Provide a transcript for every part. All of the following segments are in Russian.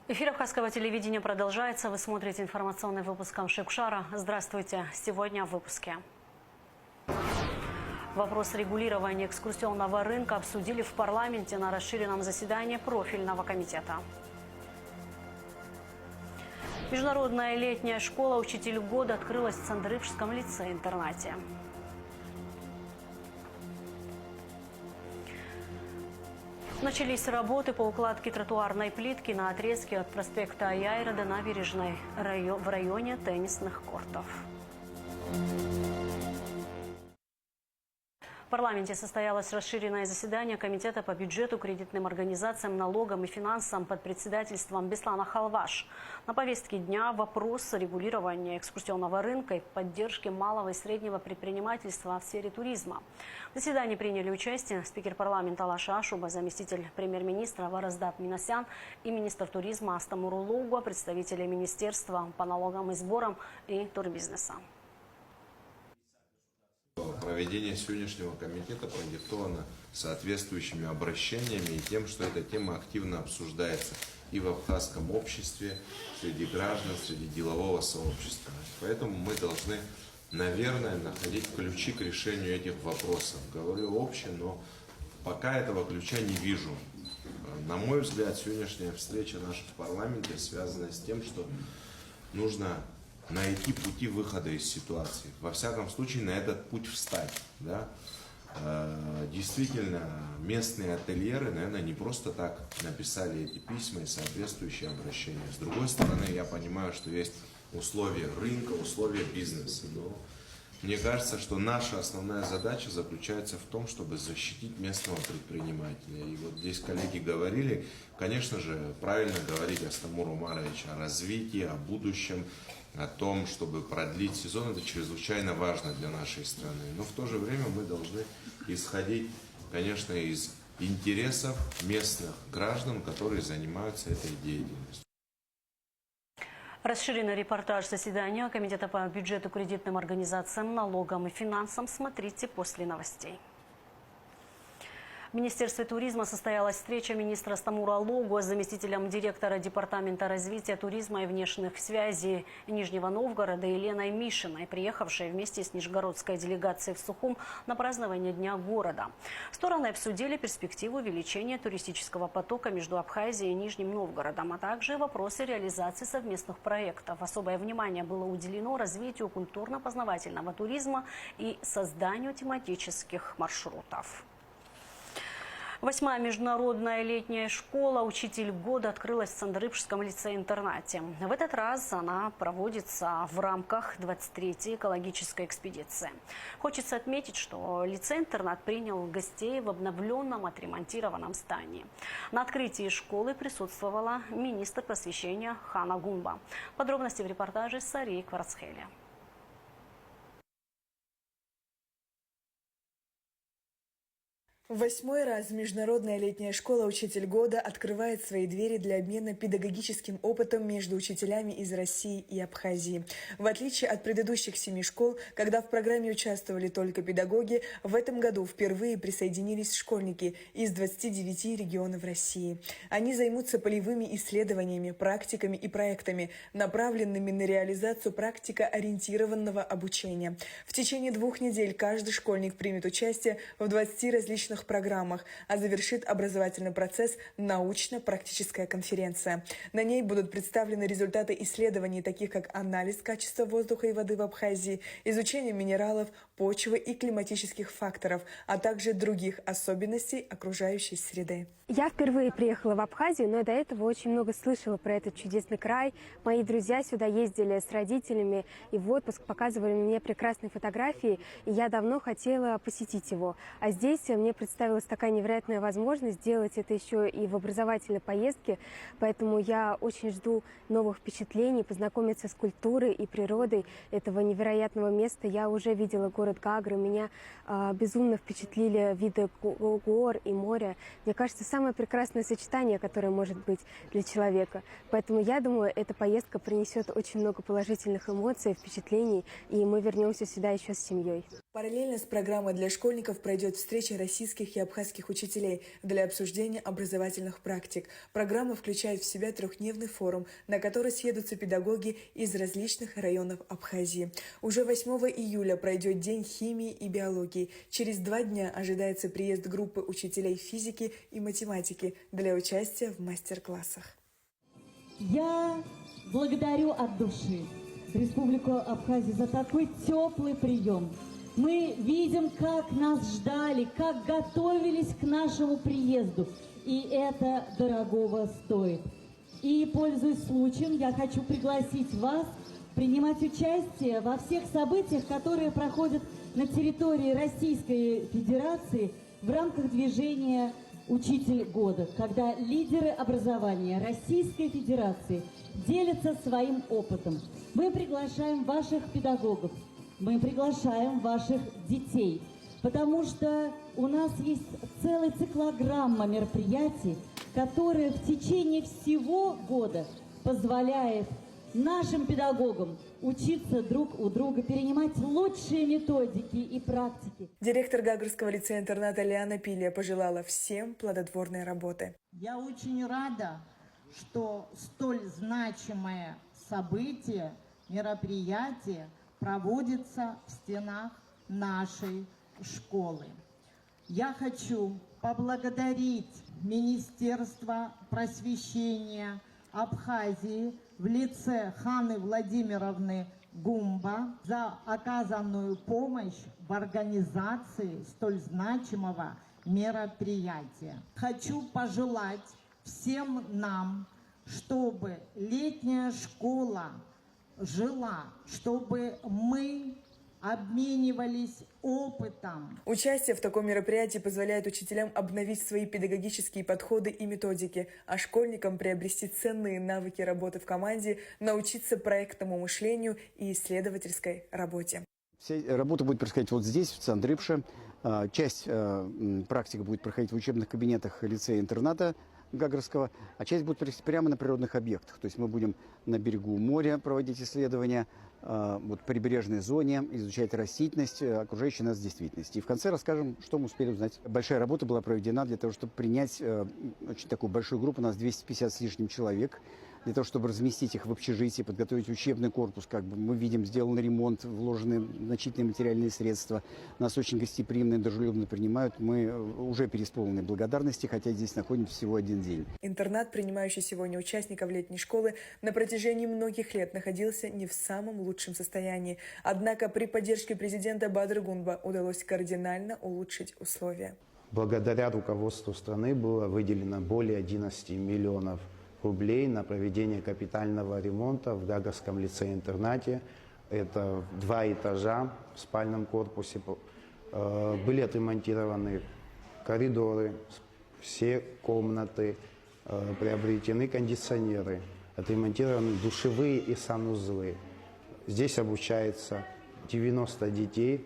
Эфир Абхазского телевидения продолжается. Вы смотрите информационный выпуск Камши-Кушара. Здравствуйте. Сегодня в выпуске. Вопрос регулирования экскурсионного рынка обсудили в парламенте на расширенном заседании профильного комитета. Международная летняя школа «Учитель года» открылась в Цандрыпском лицее-интернате. Начались работы по укладке тротуарной плитки на отрезке от проспекта Аяйра до набережной в районе теннисных кортов. В парламенте состоялось расширенное заседание Комитета по бюджету, кредитным организациям, налогам и финансам под председательством Беслана Халваш. На повестке дня вопрос регулирования экскурсионного рынка и поддержки малого и среднего предпринимательства в сфере туризма. В заседании приняли участие спикер парламента Алаш Ашуба, заместитель премьер-министра Вараздат Минасян и министр туризма Астамур Улугуа, представители министерства по налогам и сборам и турбизнеса. Проведение сегодняшнего комитета продиктовано соответствующими обращениями и тем, что эта тема активно обсуждается и в абхазском обществе, среди граждан, среди делового сообщества. Поэтому мы должны, наверное, находить ключи к решению этих вопросов. Говорю общее, но пока этого ключа не вижу. На мой взгляд, сегодняшняя встреча наша в парламенте связана с тем, что нужно найти пути выхода из ситуации. Во всяком случае, на этот путь встать. Да? Действительно, местные ательеры, наверное, не просто так написали эти письма и соответствующие обращения. С другой стороны, я понимаю, что есть условия рынка, условия бизнеса. Но мне кажется, что наша основная задача заключается в том, чтобы защитить местного предпринимателя. И вот здесь коллеги говорили, конечно же, правильно говорить Астамур Умарович о развитии, о будущем, о том, чтобы продлить сезон. Это чрезвычайно важно для нашей страны. Но в то же время мы должны исходить, конечно, из интересов местных граждан, которые занимаются этой деятельностью. Расширенный репортаж заседания Комитета по бюджету, кредитным организациям, налогам и финансам смотрите после новостей. В Министерстве туризма состоялась встреча министра Астамура Улугуа с заместителем директора Департамента развития туризма и внешних связей Нижнего Новгорода Еленой Мишиной, приехавшей вместе с нижегородской делегацией в Сухум на празднование Дня города. Стороны обсудили перспективу увеличения туристического потока между Абхазией и Нижним Новгородом, а также вопросы реализации совместных проектов. Особое внимание было уделено развитию культурно-познавательного туризма и созданию тематических маршрутов. 8-я международная летняя школа «Учитель года» открылась в Цандрыпском лицее-интернате. В этот раз она проводится в рамках 23-й экологической экспедиции. Хочется отметить, что лицей-интернат принял гостей в обновленном, отремонтированном здании. На открытии школы присутствовала министр просвещения Хана Гумба. Подробности в репортаже Сарии Кварцхели. В 8-й раз международная летняя школа «Учитель года» открывает свои двери для обмена педагогическим опытом между учителями из России и Абхазии. В отличие от предыдущих 7 школ, когда в программе участвовали только педагоги, в этом году впервые присоединились школьники из 29 регионов России. Они займутся полевыми исследованиями, практиками и проектами, направленными на реализацию практикоориентированного обучения. В течение 2 недель каждый школьник примет участие в 20 различных программах, а завершит образовательный процесс научно-практическая конференция. На ней будут представлены результаты исследований, таких как анализ качества воздуха и воды в Абхазии, изучение минералов, почвы и климатических факторов, а также других особенностей окружающей среды. Я впервые приехала в Абхазию, но до этого очень много слышала про этот чудесный край. Мои друзья сюда ездили с родителями и в отпуск, показывали мне прекрасные фотографии, и я давно хотела посетить его. А здесь мне представилась такая невероятная возможность сделать это еще и в образовательной поездке, поэтому я очень жду новых впечатлений, познакомиться с культурой и природой этого невероятного места. Я уже видела город Гагры, меня безумно впечатлили виды гор и моря. Мне кажется, самое прекрасное сочетание, которое может быть для человека. Поэтому я думаю, эта поездка принесет очень много положительных эмоций, впечатлений, и мы вернемся сюда еще с семьей. Параллельно с программой для школьников пройдет встреча российских и абхазских учителей для обсуждения образовательных практик. Программа включает в себя трехдневный форум, на который съедутся педагоги из различных районов Абхазии. Уже 8 июля пройдет День химии и биологии. Через 2 дня ожидается приезд группы учителей физики и математики для участия в мастер-классах. Я благодарю от души Республику Абхазия за такой теплый прием. Мы видим, как нас ждали, как готовились к нашему приезду. И это дорогого стоит. И, пользуясь случаем, я хочу пригласить вас принимать участие во всех событиях, которые проходят на территории Российской Федерации в рамках движения «Учитель года», когда лидеры образования Российской Федерации делятся своим опытом. Мы приглашаем ваших педагогов, мы приглашаем ваших детей, потому что у нас есть целая циклограмма мероприятий, которая в течение всего года позволяет нашим педагогам учиться друг у друга, перенимать лучшие методики и практики. Директор Гагарского лицея-интерната Лиана Пилия пожелала всем плодотворной работы. Я очень рада, что столь значимое событие, мероприятие проводится в стенах нашей школы. Я хочу поблагодарить Министерство просвещения Абхазии в лице Ханы Владимировны Гумба за оказанную помощь в организации столь значимого мероприятия. Хочу пожелать всем нам, чтобы летняя школа жила, чтобы мы обменивались опытом. Участие в таком мероприятии позволяет учителям обновить свои педагогические подходы и методики, а школьникам приобрести ценные навыки работы в команде, научиться проектному мышлению и исследовательской работе. Вся работа будет происходить вот здесь, в Цандрыпше. Часть практики будет проходить в учебных кабинетах лицея-интерната Гагарского, а часть будет происходить прямо на природных объектах. То есть мы будем на берегу моря проводить исследования, вот, в прибрежной зоне, изучать растительность, окружающую нас действительность. И в конце расскажем, что мы успели узнать. Большая работа была проведена для того, чтобы принять очень такую большую группу, у нас 250 с лишним человек, для того, чтобы разместить их в общежитии, подготовить учебный корпус. Как бы мы видим, сделан ремонт, вложены значительные материальные средства. Нас очень гостеприимно и дружелюбно принимают. Мы уже переисполнены благодарности, хотя здесь находимся всего 1 день. Интернат, принимающий сегодня участников летней школы, на протяжении многих лет находился не в самом лучшем состоянии. Однако при поддержке президента Бадры Гунба удалось кардинально улучшить условия. Благодаря руководству страны было выделено более 11 миллионов рублей на проведение капитального ремонта в Гагарском лицее-интернате. Это 2 этажа в спальном корпусе. Были отремонтированы коридоры, все комнаты, приобретены кондиционеры, отремонтированы душевые и санузлы. Здесь обучается 90 детей.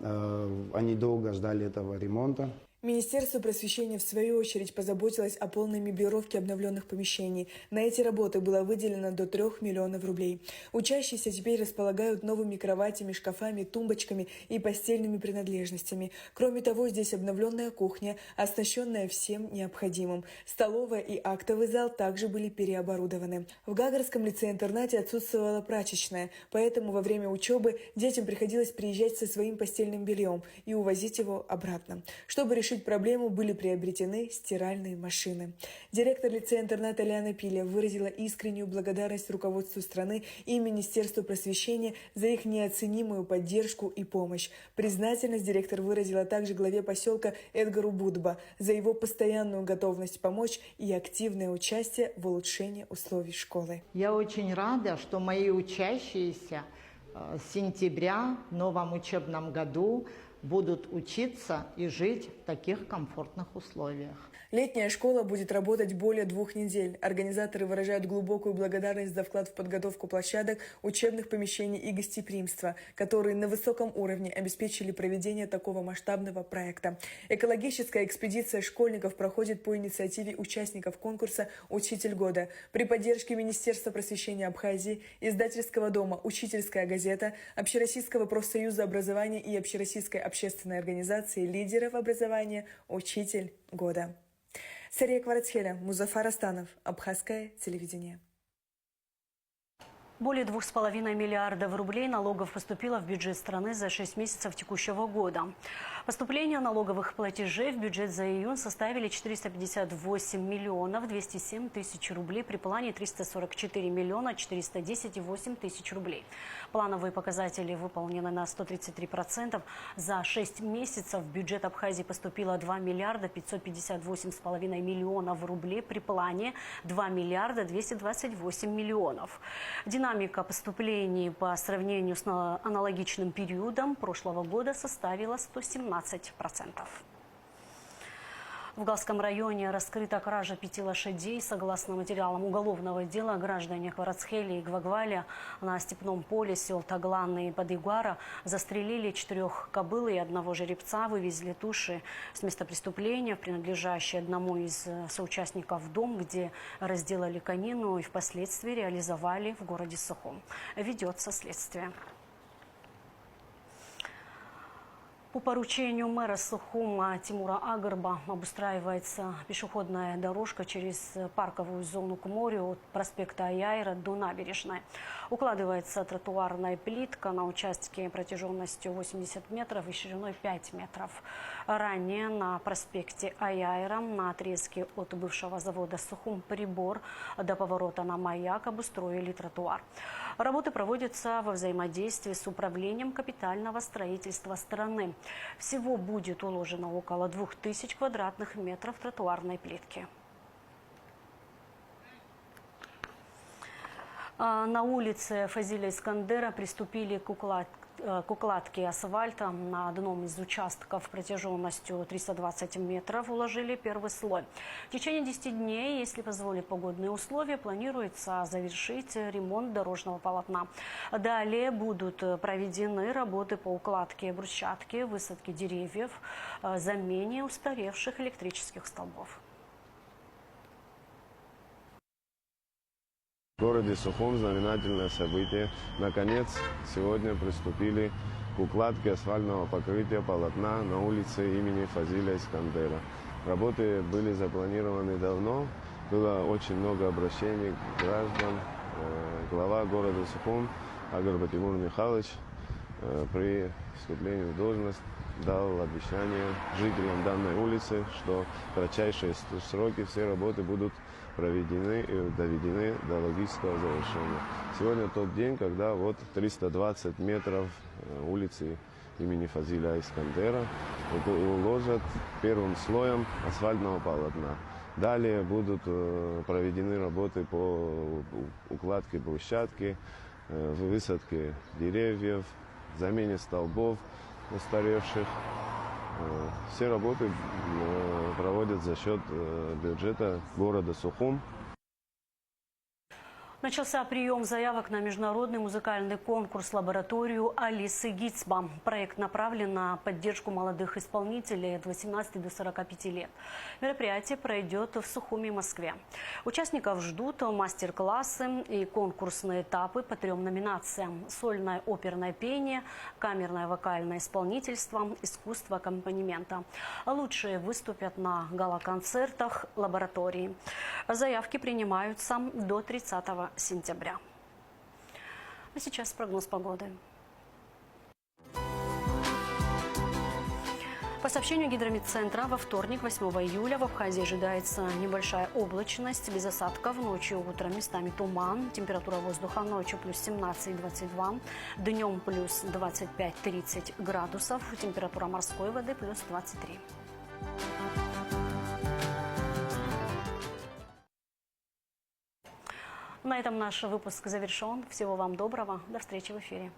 Они долго ждали этого ремонта. Министерство просвещения, в свою очередь, позаботилось о полной меблировке обновленных помещений. На эти работы было выделено до 3 миллионов рублей. Учащиеся теперь располагают новыми кроватями, шкафами, тумбочками и постельными принадлежностями. Кроме того, здесь обновленная кухня, оснащенная всем необходимым. Столовая и актовый зал также были переоборудованы. В Гагарском лицее-интернате отсутствовала прачечная, поэтому во время учебы детям приходилось приезжать со своим постельным бельем и увозить его обратно. Чтобы решить проблему, были приобретены стиральные машины. Директор лицея-интерната Лиана Пилия выразила искреннюю благодарность руководству страны и Министерству просвещения за их неоценимую поддержку и помощь. Признательность директор выразила также главе поселка Эдгару Будба за его постоянную готовность помочь и активное участие в улучшении условий школы. Я очень рада, что мои учащиеся с сентября в новом учебном году будут учиться и жить в таких комфортных условиях. Летняя школа будет работать более 2 недель. Организаторы выражают глубокую благодарность за вклад в подготовку площадок, учебных помещений и гостеприимства, которые на высоком уровне обеспечили проведение такого масштабного проекта. Экологическая экспедиция школьников проходит по инициативе участников конкурса «Учитель года» при поддержке Министерства просвещения Абхазии, издательского дома «Учительская газета», Общероссийского профсоюза образования и Общероссийской общественной организации лидеров образования «Учитель года». Сария Кварацхеля, Музафар Астанов, Абхазское телевидение. Более 2,5 миллиардов рублей налогов поступило в бюджет страны за 6 месяцев текущего года. Поступления налоговых платежей в бюджет за июнь составили 458 миллионов 207 тысяч рублей при плане 344 миллиона 410,8 тысяч рублей. Плановые показатели выполнены на 133%. За 6 месяцев в бюджет Абхазии поступило 2 миллиарда 558,5 миллионов рублей при плане 2 миллиарда 228 миллионов. Динамика поступлений по сравнению с аналогичным периодом прошлого года составила 117%. В Галском районе раскрыта кража 5 лошадей. Согласно материалам уголовного дела, граждане Кварацхели и Гвагваля на степном поле сел Тагланы и Падыгуара застрелили 4 кобыл и 1 жеребца, вывезли туши с места преступления, принадлежащие одному из соучастников, дом, где разделали конину и впоследствии реализовали в городе Сухум. Ведется следствие. По поручению мэра Сухума Тимура Агарба обустраивается пешеходная дорожка через парковую зону к морю от проспекта Аяйра до набережной. Укладывается тротуарная плитка на участке протяженностью 80 метров и шириной 5 метров. Ранее на проспекте Аяйра на отрезке от бывшего завода Сухум-Прибор до поворота на Маяк обустроили тротуар. Работы проводятся во взаимодействии с управлением капитального строительства страны. Всего будет уложено около 2000 квадратных метров тротуарной плитки. На улице Фазиля Искандера приступили к укладке асфальта. На одном из участков протяженностью 320 метров уложили первый слой. В течение 10 дней, если позволят погодные условия, планируется завершить ремонт дорожного полотна. Далее будут проведены работы по укладке брусчатки, высадке деревьев, замене устаревших электрических столбов. В городе Сухум знаменательное событие. Наконец, сегодня приступили к укладке асфальтного покрытия полотна на улице имени Фазиля Искандера. Работы были запланированы давно. Было очень много обращений граждан. Глава города Сухум Агарба Тимур Михайлович при вступлении в должность дал обещание жителям данной улицы, что в кратчайшие сроки все работы будут проведены и доведены до логического завершения. Сегодня тот день, когда вот 320 метров улицы имени Фазиля Искандера уложат первым слоем асфальтного полотна. Далее будут проведены работы по укладке брусчатки, высадке деревьев, замене столбов устаревших. Все работы проводят за счет бюджета города Сухум. Начался прием заявок на международный музыкальный конкурс «Лабораторию Алисы Гицба». Проект направлен на поддержку молодых исполнителей от 18 до 45 лет. Мероприятие пройдет в Сухуме и Москве. Участников ждут мастер-классы и конкурсные этапы по 3 номинациям: сольное оперное пение, камерное вокальное исполнительство, искусство аккомпанемента. Лучшие выступят на гала-концертах лаборатории. Заявки принимаются до 30 сентября. А сейчас прогноз погоды. По сообщению Гидрометцентра, во вторник, 8 июля, в Абхазии ожидается небольшая облачность, без осадков, ночью и утром местами туман. Температура воздуха ночью плюс 17-22, днем плюс 25-30 градусов, температура морской воды плюс 23. На этом наш выпуск завершен. Всего вам доброго. До встречи в эфире.